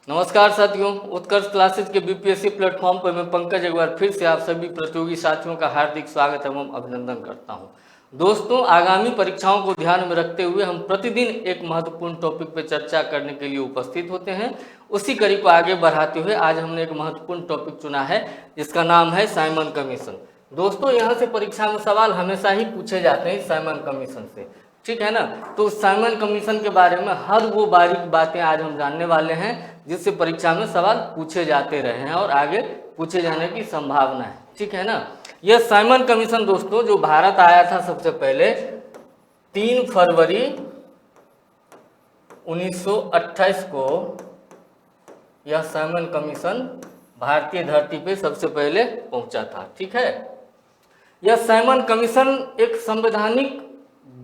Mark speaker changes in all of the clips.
Speaker 1: नमस्कार साथियों, उत्कर्ष क्लासेस के बीपीएससी प्लेटफॉर्म पर मैं पंकज एक बार फिर से आप सभी प्रतियोगी साथियों का हार्दिक स्वागत एवं अभिनंदन करता हूं। दोस्तों, आगामी परीक्षाओं को ध्यान में रखते हुए हम प्रतिदिन एक महत्वपूर्ण टॉपिक पर चर्चा करने के लिए उपस्थित होते हैं। उसी कड़ी को आगे बढ़ाते हुए आज हमने एक महत्वपूर्ण टॉपिक चुना है जिसका नाम है साइमन कमीशन। दोस्तों, यहाँ से परीक्षा में सवाल हमेशा ही पूछे जाते हैं साइमन कमीशन से, ठीक है ना। तो साइमन कमीशन के बारे में हर वो बारीक बातें आज हम जानने वाले हैं जिससे परीक्षा में सवाल पूछे जाते रहे हैं और आगे पूछे जाने की संभावना है, ठीक है ना। यह साइमन कमीशन दोस्तों जो भारत आया था सबसे पहले 3 फरवरी 1928 को यह साइमन कमीशन भारतीय धरती पे सबसे पहले पहुंचा था, ठीक है। यह साइमन कमीशन एक संवैधानिक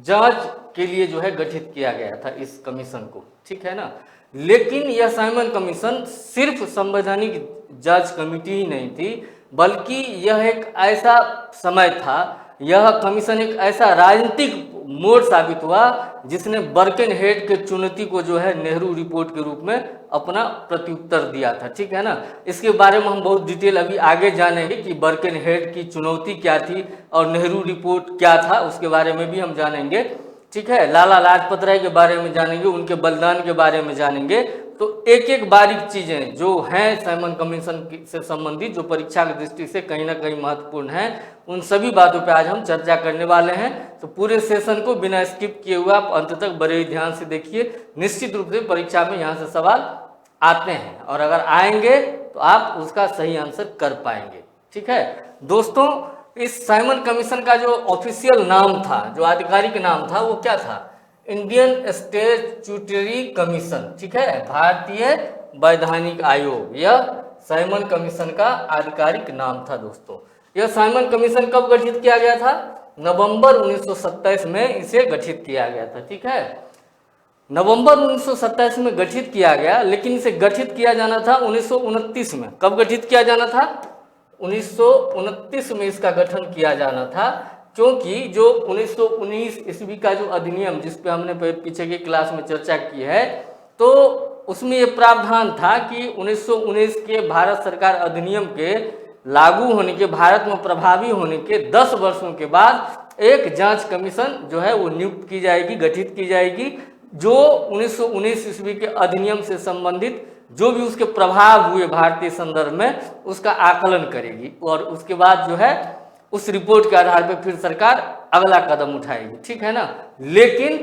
Speaker 1: जांच के लिए जो है गठित किया गया था इस कमीशन को, ठीक है ना। लेकिन यह साइमन कमीशन सिर्फ संवैधानिक जांच कमेटी ही नहीं थी, बल्कि यह एक ऐसा समय था, यह कमीशन एक ऐसा राजनीतिक मोड़ साबित हुआ जिसने बर्केनहेड के चुनौती को जो है नेहरू रिपोर्ट के रूप में अपना प्रत्युत्तर दिया था, ठीक है ना। इसके बारे में हम बहुत डिटेल अभी आगे जानेंगे कि बर्केनहेड की चुनौती क्या थी और नेहरू रिपोर्ट क्या था, उसके बारे में भी हम जानेंगे, ठीक है। लाला लाजपत राय के बारे में जानेंगे, उनके बलिदान के बारे में जानेंगे। तो एक एक बारीक चीजें जो हैं साइमन कमीशन से संबंधित, जो परीक्षा की दृष्टि से कहीं ना कहीं महत्वपूर्ण हैं, उन सभी बातों पे आज हम चर्चा करने वाले हैं। तो पूरे सेशन को बिना स्किप किए हुए आप अंत तक बड़े ही ध्यान से देखिए। निश्चित रूप से परीक्षा में यहाँ से सवाल आते हैं और अगर आएंगे तो आप उसका सही आंसर कर पाएंगे, ठीक है। दोस्तों, इस साइमन कमीशन का जो ऑफिशियल नाम था, जो आधिकारिक नाम था, वो क्या था? इंडियन स्टैट्यूटरी कमीशन, ठीक है, भारतीय वैधानिक आयोग। यह साइमन कमीशन का आधिकारिक नाम था दोस्तों। यह साइमन कमीशन कब गठित किया गया था? नवंबर 1927 में इसे गठित किया गया था, ठीक है। नवंबर 1927 में गठित किया गया, लेकिन इसे गठित किया जाना था 1929 में। कब गठित किया जाना था? 1929 में इसका गठन किया जाना था, क्योंकि जो 1919 ईस्वी का जो अधिनियम जिस पे हमने पीछे की क्लास में चर्चा की है, तो उसमें ये प्रावधान था कि 1919 के भारत सरकार अधिनियम के लागू होने के, भारत में प्रभावी होने के 10 वर्षों के बाद एक जांच कमीशन जो है वो नियुक्त की जाएगी, गठित की जाएगी, जो 1919 ईस्वी के अधिनियम से संबंधित जो भी उसके प्रभाव हुए भारतीय संदर्भ में उसका आकलन करेगी और उसके बाद जो है उस रिपोर्ट के आधार पर फिर सरकार अगला कदम उठाएगी, ठीक है ना। लेकिन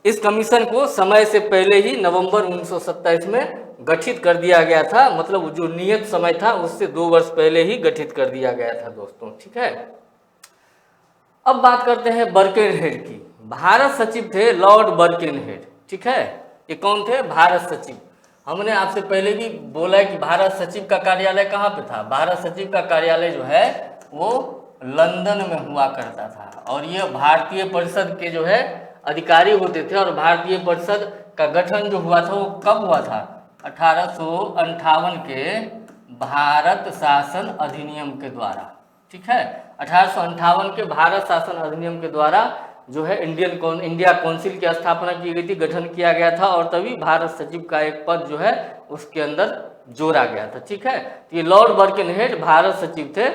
Speaker 1: इस कमीशन को समय से पहले ही नवंबर 1927 में गठित कर दिया गया था, मतलब जो नियत समय था उससे 2 वर्ष पहले ही गठित कर दिया गया था दोस्तों, ठीक है। अब बात करते हैं बर्केनहेड की। भारत सचिव थे लॉर्ड बर्केनहेड, ठीक है। ये कौन थे? भारत सचिव। हमने आपसे पहले भी बोला है कि भारत सचिव का कार्यालय कहाँ पे था? भारत सचिव का कार्यालय जो है वो लंदन में हुआ करता था और ये भारतीय परिषद के जो है अधिकारी होते थे। और भारतीय परिषद का गठन जो हुआ था वो कब हुआ था? 1858 के भारत शासन अधिनियम के द्वारा, ठीक है। 1858 के भारत शासन अधिनियम के द्वारा जो है इंडिया काउंसिल की स्थापना की गई थी, गठन किया गया था और तभी भारत सचिव का एक पद जो है उसके अंदर जोड़ा गया था, ठीक है। तो ये लॉर्ड बर्केनहेड भारत सचिव थे।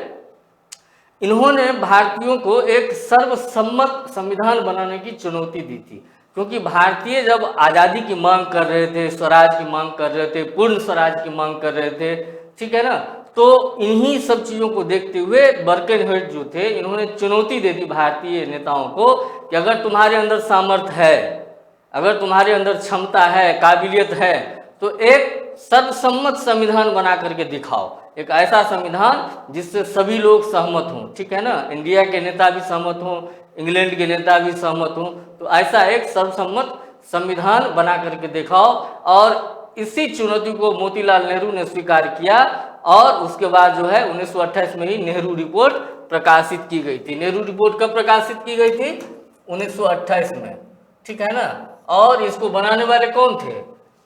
Speaker 1: इन्होंने भारतीयों को एक सर्वसम्मत संविधान बनाने की चुनौती दी थी, क्योंकि भारतीय जब आज़ादी की मांग कर रहे थे, स्वराज की मांग कर रहे थे, पूर्ण स्वराज की मांग कर रहे थे, ठीक है ना। तो इन्हीं सब चीज़ों को देखते हुए बर्केनहेड जो थे, इन्होंने चुनौती दे दी भारतीय नेताओं को कि अगर तुम्हारे अंदर सामर्थ्य है, अगर तुम्हारे अंदर क्षमता है, काबिलियत है, तो एक सर्वसम्मत संविधान बना करके दिखाओ। एक ऐसा संविधान जिससे सभी लोग सहमत हों, ठीक है ना। इंडिया के नेता भी सहमत हों, इंग्लैंड के नेता भी सहमत हों, तो ऐसा एक सर्वसम्मत संविधान बना करके दिखाओ। और इसी चुनौती को मोतीलाल नेहरू ने स्वीकार किया और उसके बाद जो है 1928 में ही नेहरू रिपोर्ट प्रकाशित की गई थी। नेहरू रिपोर्ट कब प्रकाशित की गई थी? 1928 में, ठीक है ना। और इसको बनाने वाले कौन थे?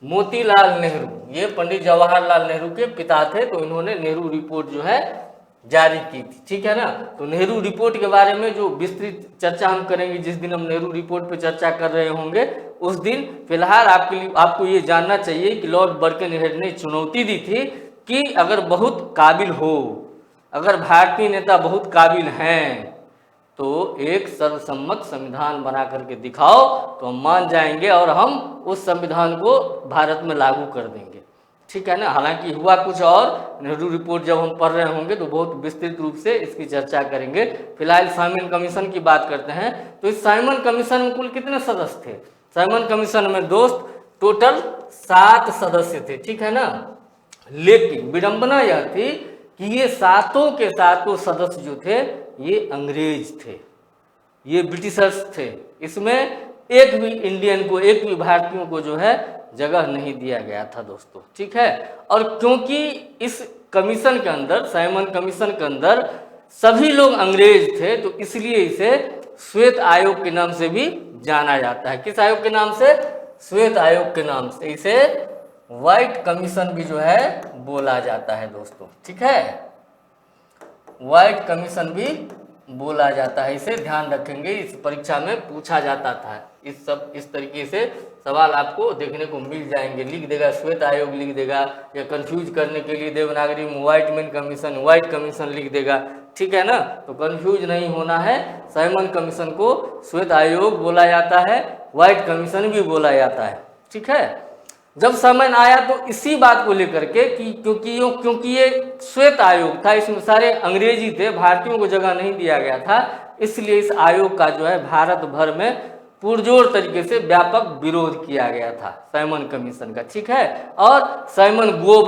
Speaker 1: मोतीलाल नेहरू। ये पंडित जवाहरलाल नेहरू के पिता थे, तो इन्होंने नेहरू रिपोर्ट जो है जारी की थी, ठीक है ना। तो नेहरू रिपोर्ट के बारे में जो विस्तृत चर्चा हम करेंगे, जिस दिन हम नेहरू रिपोर्ट पे चर्चा कर रहे होंगे, उस दिन। फिलहाल आपको ये जानना चाहिए कि लॉर्ड बर्किनहेड ने चुनौती दी थी कि अगर बहुत काबिल हो, अगर भारतीय नेता बहुत काबिल हैं तो एक सर्वसम्मत संविधान बना करके दिखाओ तो हम मान जाएंगे और हम उस संविधान को भारत में लागू कर देंगे। ठीक है ना। हालांकि हुआ कुछ और, नेहरू रिपोर्ट जब हम पढ़ रहे होंगे तो बहुत विस्तृत रूप से इसकी चर्चा करेंगे। फिलहाल साइमन कमीशन की बात करते हैं। तो इस साइमन कमीशन में कुल कितने सदस्य थे? साइमन कमीशन में दोस्त टोटल 7 सदस्य थे। ठीक है ना। लेकिन विडंबना यह थी कि ये सातों के सातों सदस्य जो थे ये अंग्रेज थे, ये ब्रिटिशर्स थे। इसमें एक भी इंडियन को, एक भी भारतीयों को जो है जगह नहीं दिया गया था दोस्तों। ठीक है। और क्योंकि इस कमीशन के अंदर, साइमन कमीशन के अंदर सभी लोग अंग्रेज थे तो इसलिए इसे श्वेत आयोग के नाम से भी जाना जाता है। किस आयोग के नाम से? श्वेत आयोग के नाम से इसे व्हाइट कमीशन भी जो है बोला जाता है दोस्तों। ठीक है। व्हाइट कमीशन भी बोला जाता है, इसे ध्यान रखेंगे। इस परीक्षा में पूछा जाता था। इस तरीके से सवाल आपको देखने को मिल जाएंगे। लिख देगा श्वेत आयोग, लिख देगा, या कंफ्यूज करने के लिए देवनागरी में white man commission, white commission लिख देगा। ठीक है ना। तो कंफ्यूज नहीं होना है। साइमन कमीशन को श्वेत आयोग बोला जाता है, व्हाइट कमीशन भी बोला जाता है। ठीक है। जब समय आया तो इसी बात को लेकर के कि क्योंकि ये श्वेत आयोग था, इसमें सारे अंग्रेजी थे, भारतीयों को जगह नहीं दिया गया था, इसलिए इस आयोग का जो है भारत भर में पुरजोर तरीके से व्यापक विरोध किया गया था साइमन कमीशन का। ठीक है। और साइमन गो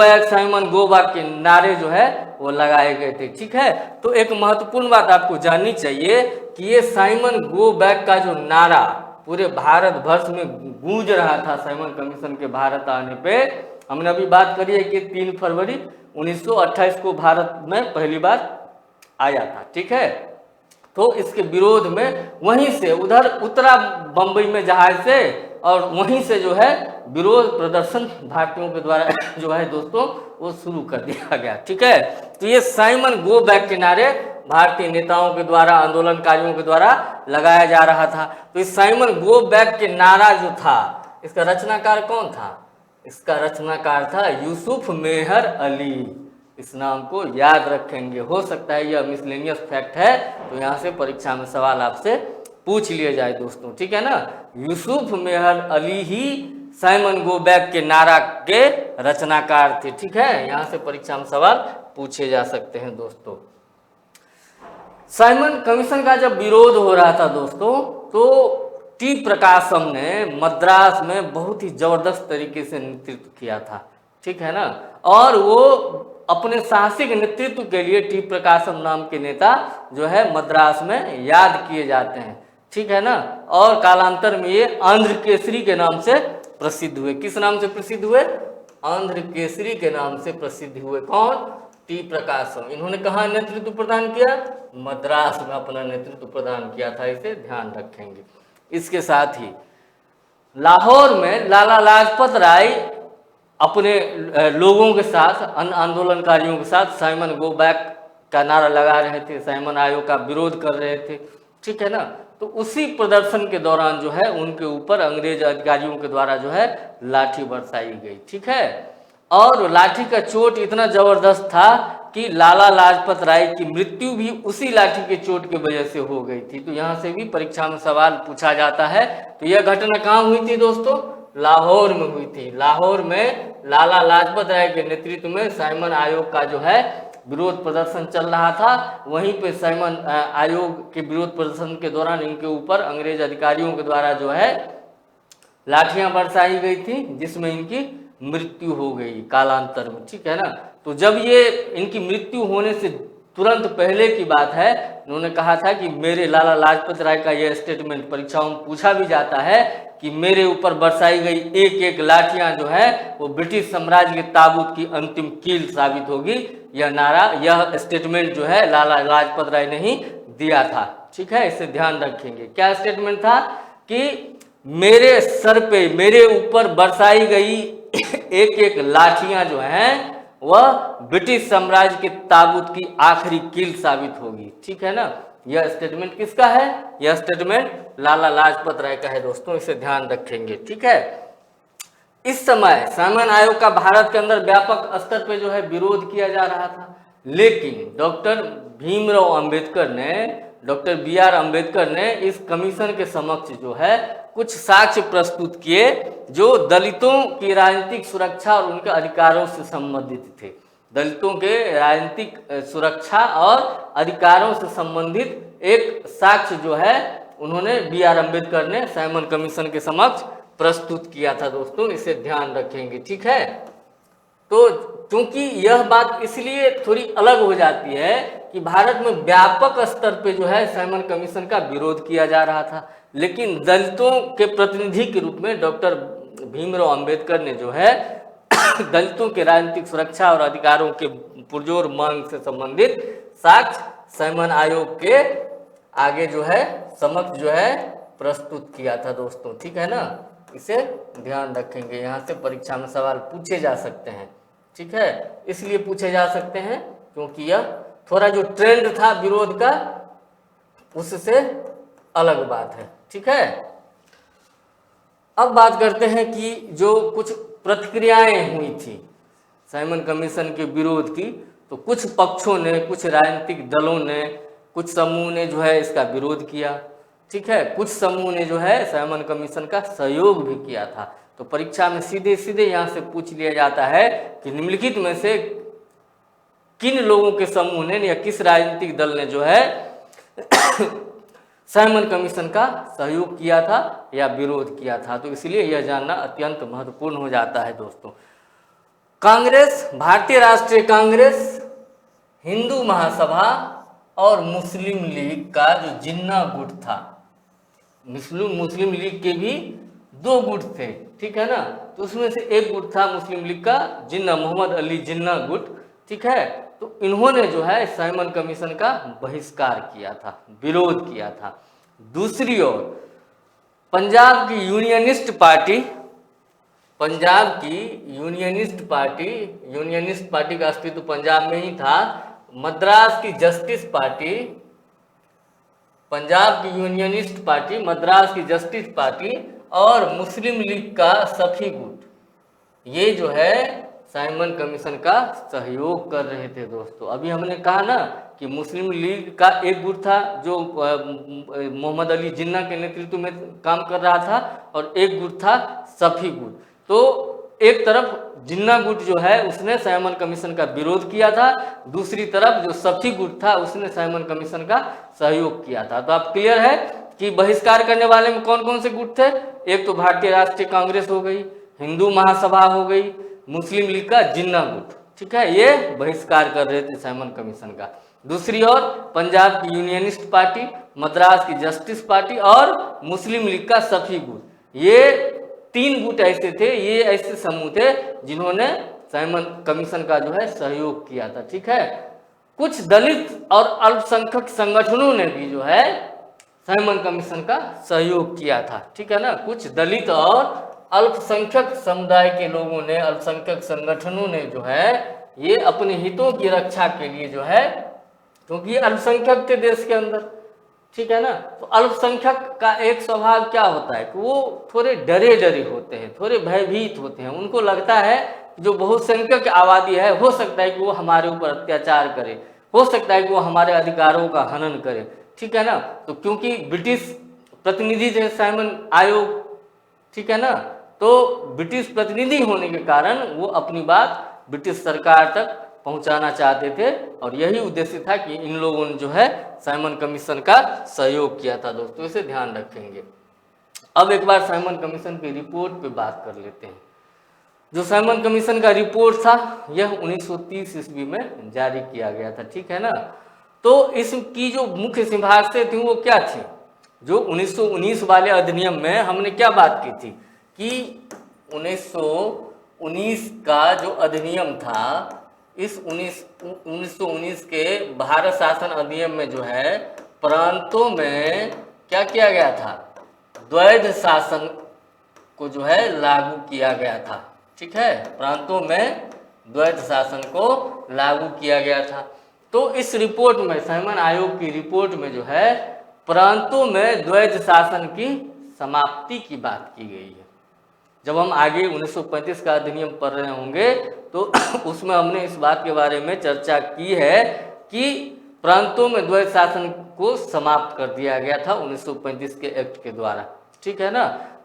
Speaker 1: बैक के नारे जो है वो लगाए गए थे। ठीक है। तो एक महत्वपूर्ण बात आपको जाननी चाहिए कि ये साइमन गो बैक का जो नारा पूरे भारत वर्ष में गूंज रहा था साइमन कमीशन के भारत आने पे। हमने अभी बात करी है कि 3 फरवरी 1928 को भारत में पहली बार आया था। ठीक है। तो इसके विरोध में वहीं से उधर उतरा बंबई में जहाज से, और वहीं से जो है विरोध प्रदर्शन भारतीयों के द्वारा जो है दोस्तों वो शुरू कर दिया गया। ठीक है। तो ये साइमन गो बैक के नारे भारतीय नेताओं के द्वारा, आंदोलनकारियों के द्वारा लगाया जा रहा था। तो इस साइमन गो बैक के नारा जो था, इसका रचनाकार कौन था? इसका रचनाकार था यूसुफ मेहर अली। इस नाम को याद रखेंगे। हो सकता है यह मिसलेनियस फैक्ट है तो यहाँ से परीक्षा में सवाल आपसे पूछ लिए जाए दोस्तों। ठीक है ना। यूसुफ मेहर अली ही साइमन गो बैक के नारा के रचनाकार थे। ठीक है। यहाँ से परीक्षा में सवाल पूछे जा सकते हैं दोस्तों। साइमन कमीशन का जब विरोध हो रहा था दोस्तों तो टी प्रकाशम ने मद्रास में बहुत ही जबरदस्त तरीके से नेतृत्व किया था। ठीक है ना। और वो अपने साहसिक नेतृत्व के लिए टी प्रकाशम नाम के नेता जो है मद्रास में याद किए जाते हैं। ठीक है ना। और कालांतर में ये आंध्र केसरी के नाम से प्रसिद्ध हुए। किस नाम से प्रसिद्ध हुए? आंध्र केसरी के नाम से प्रसिद्ध हुए। कौन? टी प्रकाशम। इन्होंने कहाँ नेतृत्व प्रदान किया? मद्रास में अपना नेतृत्व प्रदान किया था। इसे ध्यान रखेंगे। इसके साथ ही लाहौर में लाला लाजपत राय अपने लोगों के साथ, अन्य आंदोलनकारियों के साथ साइमन गो बैक का नारा लगा रहे थे, साइमन आयोग का विरोध कर रहे थे। ठीक है ना। तो उसी प्रदर्शन के दौरान जो है उनके ऊपर अंग्रेज अधिकारियों के द्वारा जो है लाठी बरसाई गई। ठीक है। और लाठी का चोट इतना जबरदस्त था कि लाला लाजपत राय की मृत्यु भी उसी लाठी के चोट की वजह से हो गई थी। तो यहाँ से भी परीक्षा में सवाल पूछा जाता है। तो यह घटना कहाँ हुई थी दोस्तों? लाहौर में हुई थी। लाहौर में लाला लाजपत राय के नेतृत्व में साइमन आयोग का जो है विरोध प्रदर्शन चल रहा था। वहीं पे साइमन आयोग के विरोध प्रदर्शन के दौरान इनके ऊपर अंग्रेज अधिकारियों के द्वारा जो है लाठियां बरसाई गई थी, जिसमें इनकी मृत्यु हो गई कालांतर में। ठीक है ना। तो जब ये इनकी मृत्यु होने से तुरंत पहले की बात है, उन्होंने कहा था कि मेरे, लाला लाजपत राय का यह स्टेटमेंट परीक्षाओं में पूछा भी जाता है कि मेरे ऊपर बरसाई गई एक एक लाठियां जो है वो ब्रिटिश साम्राज्य के ताबूत की अंतिम कील साबित होगी। यह नारा, यह स्टेटमेंट जो है लाला लाजपत राय ने ही दिया था। ठीक है। इसे ध्यान रखेंगे। क्या स्टेटमेंट था? कि मेरे सर पे, मेरे ऊपर बरसाई गई एक एक लाठियां जो हैं वह ब्रिटिश साम्राज्य के ताबूत की आखिरी कील साबित होगी। ठीक है ना। यह स्टेटमेंट किसका है? यह स्टेटमेंट लाला लाजपत राय का है दोस्तों, इसे ध्यान रखेंगे। ठीक है, इस समय साइमन आयोग का भारत के अंदर व्यापक स्तर पे जो है विरोध किया जा रहा था, लेकिन डॉक्टर भीमराव अंबेडकर ने, डॉक्टर BR अंबेडकर ने इस कमीशन के समक्ष जो है कुछ साक्ष्य प्रस्तुत किए जो दलितों की राजनीतिक सुरक्षा और उनके अधिकारों से संबंधित थे। दलितों के राजनीतिक सुरक्षा और अधिकारों से संबंधित एक साक्ष्य जो है उन्होंने BR अंबेडकर ने साइमन कमीशन के समक्ष प्रस्तुत किया था दोस्तों, इसे ध्यान रखेंगे। ठीक है, तो क्योंकि यह बात इसलिए थोड़ी अलग हो जाती है कि भारत में व्यापक स्तर पे जो है साइमन कमीशन का विरोध किया जा रहा था, लेकिन दलितों के प्रतिनिधि के रूप में डॉक्टर भीमराव अंबेडकर ने जो है दलितों के राजनीतिक सुरक्षा और अधिकारों के पुरजोर मांग से संबंधित साक्ष्य साइमन आयोग के आगे जो है समक्ष जो है प्रस्तुत किया था दोस्तों। ठीक है ना, इसे ध्यान रखेंगे, यहाँ से परीक्षा में सवाल पूछे जा सकते हैं। ठीक है, इसलिए पूछे जा सकते हैं क्योंकि यह थोड़ा जो ट्रेंड था विरोध का उससे अलग बात है। ठीक है, अब बात करते हैं कि जो कुछ प्रतिक्रियाएं हुई थी साइमन कमीशन के विरोध की, तो कुछ पक्षों ने, कुछ राजनीतिक दलों ने, कुछ समूह ने जो है इसका विरोध किया। ठीक है, कुछ समूह ने जो है साइमन कमीशन का सहयोग भी किया था। तो परीक्षा में सीधे सीधे यहाँ से पूछ लिया जाता है कि निम्नलिखित में से किन लोगों के समूह ने या किस राजनीतिक दल ने जो है साइमन कमीशन का सहयोग किया था या विरोध किया था। तो इसलिए यह जानना अत्यंत महत्वपूर्ण हो जाता है दोस्तों। कांग्रेस, भारतीय राष्ट्रीय कांग्रेस, हिंदू महासभा और मुस्लिम लीग का जो जिन्ना गुट था, मुस्लिम लीग के भी 2 गुट थे। ठीक है ना, तो उसमें से एक गुट था मुस्लिम लीग का जिन्ना, मोहम्मद अली जिन्ना गुट। ठीक है, तो इन्होंने जो है साइमन कमीशन का बहिष्कार किया था, विरोध किया था। दूसरी ओर पंजाब की यूनियनिस्ट पार्टी, यूनियनिस्ट पार्टी का अस्तित्व पंजाब में ही था। मद्रास की जस्टिस पार्टी, पंजाब की यूनियनिस्ट पार्टी, मद्रास की जस्टिस पार्टी और मुस्लिम लीग का सफी गुट, ये जो है साइमन कमीशन का सहयोग कर रहे थे दोस्तों। अभी हमने कहा ना कि मुस्लिम लीग का एक गुट था जो मोहम्मद अली जिन्ना के नेतृत्व में काम कर रहा था और एक गुट था सफी गुट। तो एक तरफ जिन्ना गुट जो है उसने साइमन कमीशन का विरोध किया था, दूसरी तरफ जो सफी गुट था उसने साइमन कमीशन का सहयोग किया था। तो आप क्लियर है कि बहिष्कार करने वाले में कौन कौन से गुट थे? एक तो भारतीय राष्ट्रीय कांग्रेस हो गई, हिंदू महासभा हो गई, मुस्लिम लीग का जिन्ना गुट। ठीक है, ये बहिष्कार कर रहे थे साइमन कमीशन का। दूसरी ओर पंजाब की यूनियनिस्ट पार्टी, मद्रास की जस्टिस पार्टी और मुस्लिम लीग का सफी गुट, ये 3 गुट ऐसे थे, ये ऐसे समूह थे जिन्होंने साइमन कमीशन का जो है सहयोग किया था। ठीक है, कुछ दलित और अल्पसंख्यक संगठनों ने भी जो है साइमन कमीशन का सहयोग किया था। ठीक है ना, कुछ दलित और अल्पसंख्यक समुदाय के लोगों ने, अल्पसंख्यक संगठनों ने जो है ये अपने हितों की रक्षा के लिए जो है, क्योंकि अल्पसंख्यक थे देश के अंदर, ठीक है ना, तो अल्पसंख्यक का एक स्वभाव क्या होता है कि वो थोड़े डरे डरे होते हैं, थोड़े भयभीत होते हैं। उनको लगता है कि जो बहुसंख्यक आबादी है हो सकता है कि वो हमारे ऊपर अत्याचार करे, हो सकता है कि वो हमारे अधिकारों का हनन करे। ठीक है ना, तो क्योंकि ब्रिटिश प्रतिनिधि थे साइमन आयोग, ठीक है ना, तो ब्रिटिश प्रतिनिधि होने के कारण वो अपनी बात ब्रिटिश सरकार तक पहुंचाना चाहते थे और यही उद्देश्य था कि इन लोगों ने जो है साइमन कमीशन का सहयोग किया था दोस्तों, इसे ध्यान रखेंगे। अब एक बार साइमन कमीशन की रिपोर्ट पे बात कर लेते हैं। जो साइमन कमीशन का रिपोर्ट था यह 1930 ईस्वी में जारी किया गया था। ठीक है ना, तो इसकी जो मुख्य सिफारिशें थी वो क्या थी? जो 1919 वाले अधिनियम में हमने क्या बात की थी कि 1919 का जो अधिनियम था, इस 1919 के भारत शासन अधिनियम में जो है प्रांतों में क्या किया गया था? द्वैध शासन को जो है लागू किया गया था। ठीक है, प्रांतों में द्वैध शासन को लागू किया गया था। तो इस रिपोर्ट में, साइमन आयोग की रिपोर्ट में जो है प्रांतों में द्वैध शासन की समाप्ति की बात की गई है। जब हम आगे 1935 का अधिनियम पढ़ रहे होंगे तो उसमें हमने इस बात के बारे में चर्चा की है कि प्रांतों में द्वैध शासन को समाप्त कर दिया गया था 1935 के एक्ट के द्वारा, ठीक है ना।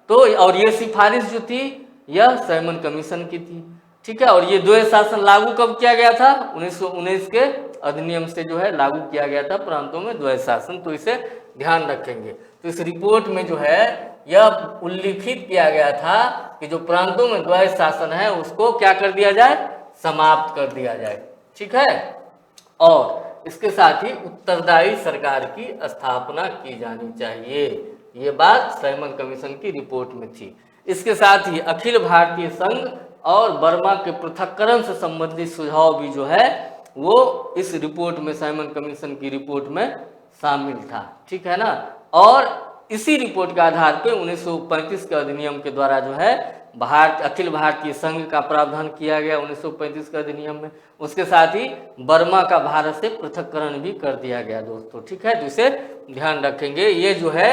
Speaker 1: तो और ये सिफारिश जो थी यह साइमन कमीशन की थी, ठीक है। और ये द्वैध शासन लागू कब किया गया था? 1919 के अधिनियम से जो है लागू किया गया था प्रांतों में द्वैध शासन। तो इसे ध्यान रखेंगे। तो इस रिपोर्ट में जो है यह उल्लिखित किया गया था कि जो प्रांतों में द्वैध शासन है उसको क्या कर दिया जाए? समाप्त कर दिया जाए, ठीक है। और इसके साथ ही उत्तरदायी सरकार की स्थापना की जानी चाहिए। ये बात साइमन कमीशन की रिपोर्ट में थी। इसके साथ ही अखिल भारतीय संघ और बर्मा के पृथक्करण से संबंधित सुझाव भी जो है वो इस रिपोर्ट में, साइमन कमीशन की रिपोर्ट में शामिल था, ठीक है ना। और इसी रिपोर्ट के आधार पर 1935 के अधिनियम के द्वारा जो है अखिल भारतीय संघ का प्रावधान किया गया 1935 के अधिनियम में। उसके साथ ही बर्मा का भारत से पृथक्करण भी कर दिया गया दोस्तों, ठीक है। तो इसे ध्यान रखेंगे। ये जो है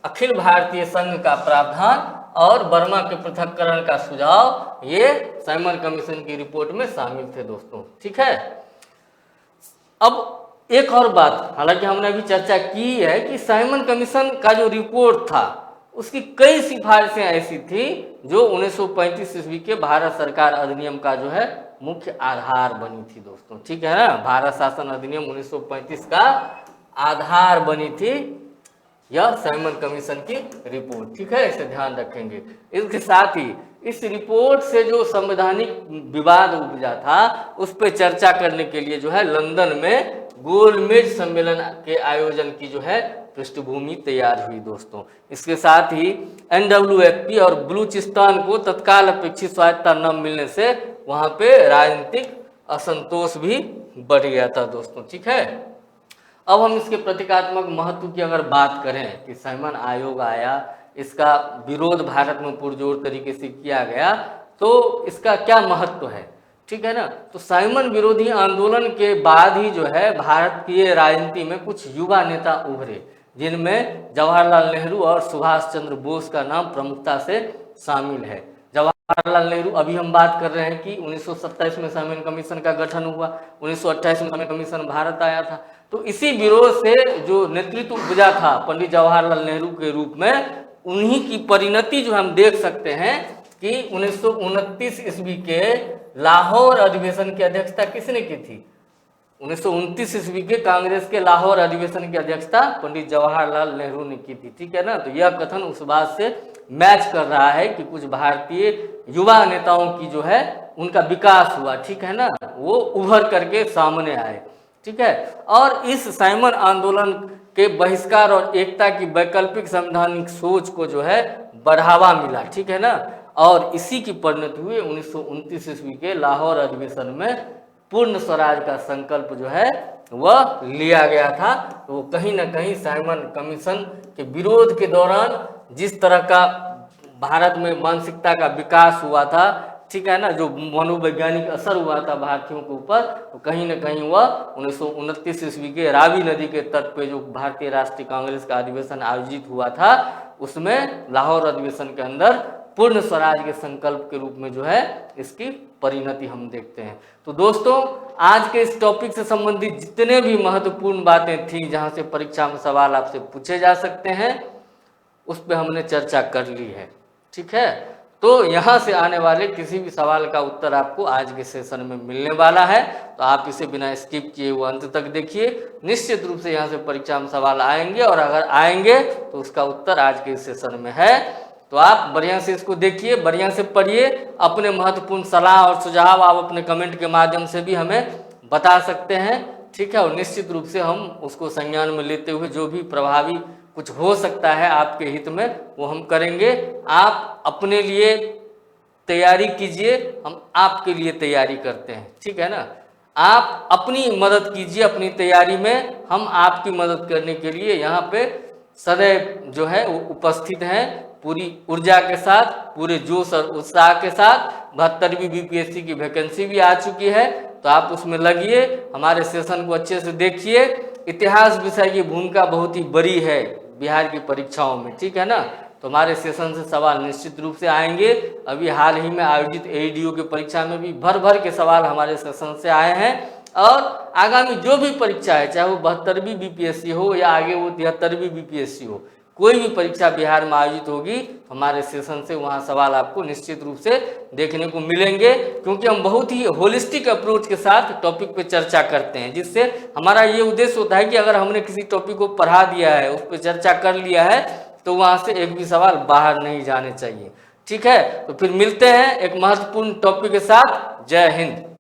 Speaker 1: अखिल भारतीय संघ का प्रावधान और बर्मा के पृथक्करण का सुझाव ये साइमन कमीशन की रिपोर्ट में शामिल थे दोस्तों, ठीक है। अब एक और बात, हालांकि हमने अभी चर्चा की है कि साइमन कमीशन का जो रिपोर्ट था उसकी कई सिफारिशें ऐसी थी जो 1935 ईस्वी के भारत सरकार अधिनियम का जो है मुख्य आधार बनी थी दोस्तों, ठीक है ना। भारत शासन अधिनियम 1935 का आधार बनी थी यह साइमन कमीशन की रिपोर्ट, ठीक है। इसे ध्यान रखेंगे। इसके साथ ही इस रिपोर्ट से जो संवैधानिक विवाद उपजा था उस पर चर्चा करने के लिए जो है लंदन में गोलमेज सम्मेलन के आयोजन की जो है पृष्ठभूमि तैयार हुई दोस्तों। इसके साथ ही NWFP और बलूचिस्तान को तत्काल अपेक्षित स्वायत्तता न मिलने से वहां पे राजनीतिक असंतोष भी बढ़ गया था दोस्तों, ठीक है। अब हम इसके प्रतीकात्मक महत्व की अगर बात करें कि साइमन आयोग आया, इसका विरोध भारत में पुरजोर तरीके से किया गया, तो इसका क्या महत्व है, ठीक है ना। तो साइमन विरोधी आंदोलन के बाद ही जो है भारत की राजनीति में कुछ युवा नेता उभरे जिनमें जवाहरलाल नेहरू और सुभाष चंद्र बोस का नाम प्रमुखता से शामिल है। जवाहरलाल नेहरू, अभी हम बात कर रहे हैं कि 1927 में साइमन कमीशन का गठन हुआ, 1928 में साइमन कमीशन भारत आया था। तो इसी विरोध से जो नेतृत्व उपजा था पंडित जवाहरलाल नेहरू के रूप में, उन्हीं की परिणति जो हम देख सकते हैं कि 1929 ईस्वी के लाहौर अधिवेशन की अध्यक्षता किसने की थी? 1929 ईस्वी के कांग्रेस के लाहौर अधिवेशन की अध्यक्षता पंडित जवाहरलाल नेहरू ने की थी, ठीक है ना। तो यह कथन उस बात से मैच कर रहा है कि कुछ भारतीय युवा नेताओं की जो है उनका विकास हुआ, ठीक है ना, वो उभर करके सामने आए, ठीक है। और इस साइमन आंदोलन के बहिष्कार और एकता की वैकल्पिक संवैधानिक सोच को जो है बढ़ावा मिला, ठीक है ना। और इसी की परिणति हुई 1929 ईस्वी के लाहौर अधिवेशन में पूर्ण स्वराज का संकल्प जो है वह लिया गया था। तो कहीं ना कहीं साइमन कमीशन के विरोध के दौरान जिस तरह का भारत में मानसिकता का विकास हुआ था, ठीक है ना, जो मनोवैज्ञानिक असर हुआ था भारतीयों के ऊपर, तो कहीं ना कहीं वह 1929 ईस्वी के रावी नदी के तट पे जो भारतीय राष्ट्रीय कांग्रेस का अधिवेशन आयोजित हुआ था उसमें लाहौर अधिवेशन के अंदर पूर्ण स्वराज के संकल्प के रूप में जो है इसकी परिणति हम देखते हैं। तो दोस्तों, आज के इस टॉपिक से संबंधित जितने भी महत्वपूर्ण बातें थी जहां से परीक्षा में सवाल आपसे पूछे जा सकते हैं उस पर हमने चर्चा कर ली है, ठीक है। तो यहाँ से आने वाले किसी भी सवाल का उत्तर आपको आज के सेशन में मिलने वाला है, तो आप इसे बिना स्किप किए हुए अंत तक देखिए। निश्चित रूप से यहाँ से परीक्षा में सवाल आएंगे और अगर आएंगे तो उसका उत्तर आज के इस सेशन में है। तो आप बढ़िया से इसको देखिए, बढ़िया से पढ़िए। अपने महत्वपूर्ण सलाह और सुझाव आप अपने कमेंट के माध्यम से भी हमें बता सकते हैं, ठीक है। और निश्चित रूप से हम उसको संज्ञान में लेते हुए जो भी प्रभावी कुछ हो सकता है आपके हित में वो हम करेंगे। आप अपने लिए तैयारी कीजिए, हम आपके लिए तैयारी करते हैं, ठीक है ना। आप अपनी मदद कीजिए अपनी तैयारी में, हम आपकी मदद करने के लिए यहाँ पे सदैव जो है वो उपस्थित हैं, पूरी ऊर्जा के साथ, पूरे जोश और उत्साह के साथ। 72वीं बीपीएससी की वैकेंसी भी आ चुकी है, तो आप उसमें लगिए, हमारे सेशन को अच्छे से देखिए। इतिहास विषय की भूमिका बहुत ही बड़ी है बिहार की परीक्षाओं में, ठीक है ना। तो हमारे सेशन से सवाल निश्चित रूप से आएंगे। अभी हाल ही में आयोजित एईडीओ की परीक्षा में भी भर भर के सवाल हमारे सेशन से आए हैं, और आगामी जो भी परीक्षा है, चाहे वो 72वीं बीपीएससी हो या आगे वो 73वीं बीपीएससी हो, कोई भी परीक्षा बिहार में आयोजित होगी, हमारे सेशन से वहाँ सवाल आपको निश्चित रूप से देखने को मिलेंगे, क्योंकि हम बहुत ही होलिस्टिक अप्रोच के साथ टॉपिक पे चर्चा करते हैं, जिससे हमारा ये उद्देश्य होता है कि अगर हमने किसी टॉपिक को पढ़ा दिया है, उस पर चर्चा कर लिया है, तो वहाँ से एक भी सवाल बाहर नहीं जाने चाहिए। ठीक है, तो फिर मिलते हैं एक महत्वपूर्ण टॉपिक के साथ। जय हिंद।